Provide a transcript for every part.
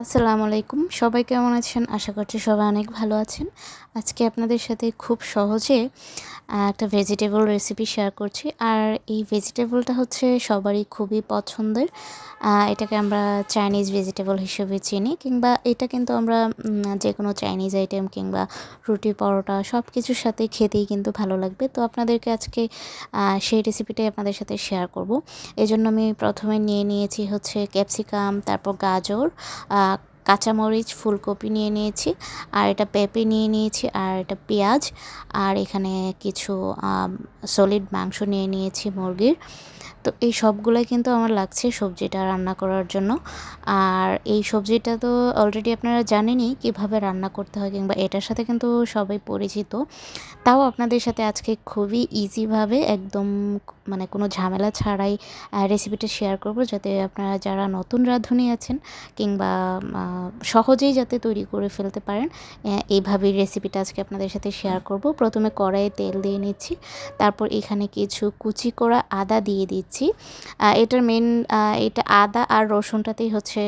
আসসালামু আলাইকুম। সবাই কেমন আছেন? আশা করছি সবাই অনেক ভালো আছেন। আজকে আপনাদের সাথে খুব সহজে একটা ভেজিটেবল রেসিপি শেয়ার করছি। আর এই ভেজিটেবলটা হচ্ছে সবারই খুবই পছন্দের। এটাকে আমরা চাইনিজ ভেজিটেবল হিসেবে চিনি, কিংবা এটা কিন্তু আমরা যেকোনো চাইনিজ আইটেম কিংবা রুটি, পরোটা সব কিছুর সাথেই খেতেই কিন্তু ভালো লাগবে। তো আপনাদেরকে আজকে সেই রেসিপিটাই আপনাদের সাথে শেয়ার করব। এজন্য আমি প্রথমে নিয়ে নিয়েছি হচ্ছে ক্যাপসিকাম, তারপর গাজর, কাঁচামরিচ, ফুলকপি নিয়ে নিয়েছি, আর এটা পেঁপে নিয়ে নিয়েছি, আর এটা পেঁয়াজ, আর এখানে কিছু সলিড মাংস নিয়ে নিয়েছি মুরগির। তো এই সবগুলাই কিন্তু আমার লাগছে সবজিটা রান্না করার জন্য। আর এই সবজিটা তো অলরেডি আপনারা জানেনই কীভাবে রান্না করতে হয়, কিংবা এটার সাথে কিন্তু সবাই পরিচিত। তাও আপনাদের সাথে আজকে খুবই ইজিভাবে একদম মানে কোনো ঝামেলা ছাড়াই রেসিপিটা শেয়ার করব, যাতে আপনারা যারা নতুন রাঁধুনি আছেন কিংবা সহজেই যাতে তৈরি করে ফেলতে পারেন, এইভাবেই রেসিপিটা আজকে আপনাদের সাথে শেয়ার করব। প্রথমে কড়াইয়ে তেল দিয়ে নিচ্ছি, তারপর এখানে কিছু কুচি করা আদা দিয়ে দিচ্ছি। এটার মেন এটা আদা আর রসুনটাতেই হচ্ছে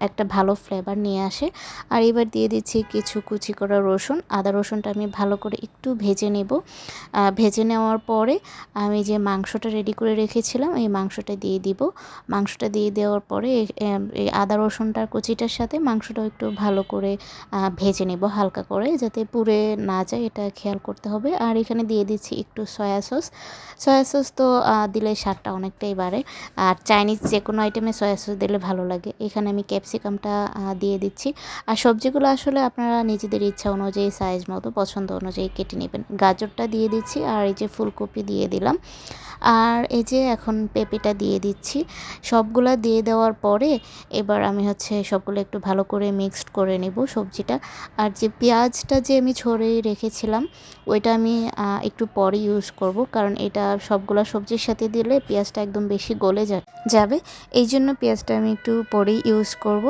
একটা ভালো ফ্লেভার নিয়ে আসে। আর এবার দিয়ে দিচ্ছি কিছু কুচি করা রসুন। আদা রসুনটা আমি ভালো করে একটু ভেজে নেব। ভেজে নেওয়ার পরে আমি যে মাংসটা রেডি করে রেখেছিলাম এই মাংসটা দিয়ে দিব। মাংসটা দিয়ে দেওয়ার পরে এই আদা রসুনটার কুচিটার সাথে মাংসটাও একটু ভালো করে ভেজে নেব হালকা করে, যাতে পুড়ে না যায়, এটা খেয়াল করতে হবে। আর এখানে দিয়ে দিচ্ছি একটু সয়া সস। সয়া সস তো দিলে স্বাদটা অনেকটাই বাড়ে, আর চাইনিজ যে কোনো আইটেমে সয়া সস দিলে ভালো লাগে। এখানে আমি ক্যাপসিকামটা দিয়ে দিচ্ছি। আর সবজিগুলো আসলে আপনারা নিজেদের ইচ্ছা অনুযায়ী সাইজ মতো পছন্দ অনুযায়ী কেটে নেবেন। গাজরটা দিয়ে দিচ্ছি, আর এই যে ফুলকপি দিয়ে দিলাম, আর এই যে এখন পেঁপেটা দিয়ে দিচ্ছি। সবগুলা দিয়ে দেওয়ার পরে এবার আমি হচ্ছে সবগুলো একটু ভালো করে মিক্সড করে নেব সবজিটা। আর যে পেঁয়াজটা যে আমি ছড়িয়ে রেখেছিলাম ওইটা আমি একটু পরে ইউজ করব, কারণ এটা সবগুলা সবজির সাথে দিলে পেঁয়াজটা একদম বেশি গলে যাবে। এই জন্য পেঁয়াজটা আমি একটু পরেই ইউজ করব।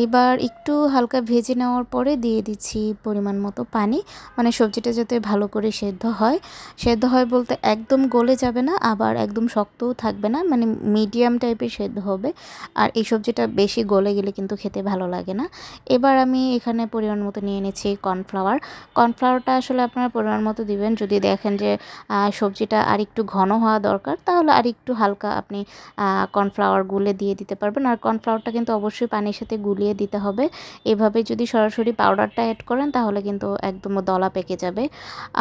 এবার একটু হালকা ভেজে নেওয়ার পরে দিয়ে দিচ্ছি পরিমাণ মতো পানি, মানে সবজিটা যাতে ভালো করে সেদ্ধ হয়। সেদ্ধ হয় বলতে একদম গলে যাবে না, আবার একদম শক্তও থাকবে না, মানে মিডিয়াম টাইপের সেদ্ধ হবে। আর এই সবজিটা বেশি গলে গেলে কিন্তু খেতে ভালো লাগে না। এবার আমি এখানে পরিমাণ মতো নিয়ে নিচ্ছি কর্নফ্লাওয়ার। কর্নফ্লাওয়ারটা আসলে আপনারা পরিমাণ মতো দিবেন। যদি দেখেন যে সবজিটা আর একটু ঘন হওয়া দরকার, তাহলে আর একটু হালকা আপনি কর্নফ্লাওয়ার গুলে দিয়ে দিতে পারবেন। আর কর্নফ্লাওয়ারটা কিন্তু অবশ্যই পানির সাথে গুলিয়ে দিতে হবে। এভাবে যদি সরাসরি পাউডারটা অ্যাড করেন তাহলে কিন্তু একদম দলা পেকে যাবে।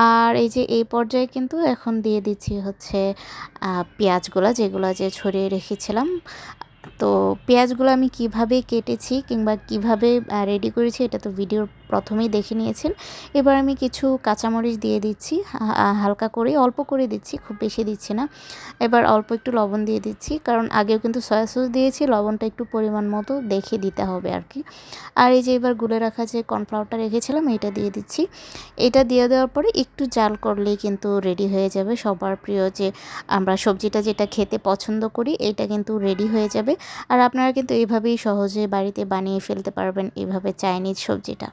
আর এই যে এই পর্যায়ে কিন্তু এখন দিয়ে দিচ্ছি হচ্ছে পেঁয়াজগুলো, যেগুলো যে ছড়িয়ে রেখেছিলাম। তো পেঁয়াজগুলো আমি কিভাবে কেটেছি কিংবা কিভাবে রেডি করেছি এটা তো ভিডিওর প্রথমেই দেখে নিয়েছেন। এবার আমি কিছু কাঁচামরিচ দিয়ে দিচ্ছি, হালকা করে, অল্প করে দিচ্ছি, খুব বেশি দিচ্ছি না। এবার অল্প একটু লবণ দিয়ে দিচ্ছি, কারণ আগেও কিন্তু সয়া সস দিয়েছি, লবণটা একটু পরিমাণ মতো দেখে দিতে হবে আর কি। আর এই যে এবার গুলে রাখা যে কর্নফ্লাওয়ারটা রেখেছিলাম এটা দিয়ে দিচ্ছি। এটা দিয়ে দেওয়ার পরে একটু জাল করলেই কিন্তু রেডি হয়ে যাবে। সবার প্রিয় যে আমরা সবজিটা যেটা খেতে পছন্দ করি এটা কিন্তু রেডি হয়ে যাবে। আর আপনারা কিন্তু এভাবেই সহজে বাড়িতে বানিয়ে ফেলতে পারবেন এভাবে চাইনিজ সবজিটা।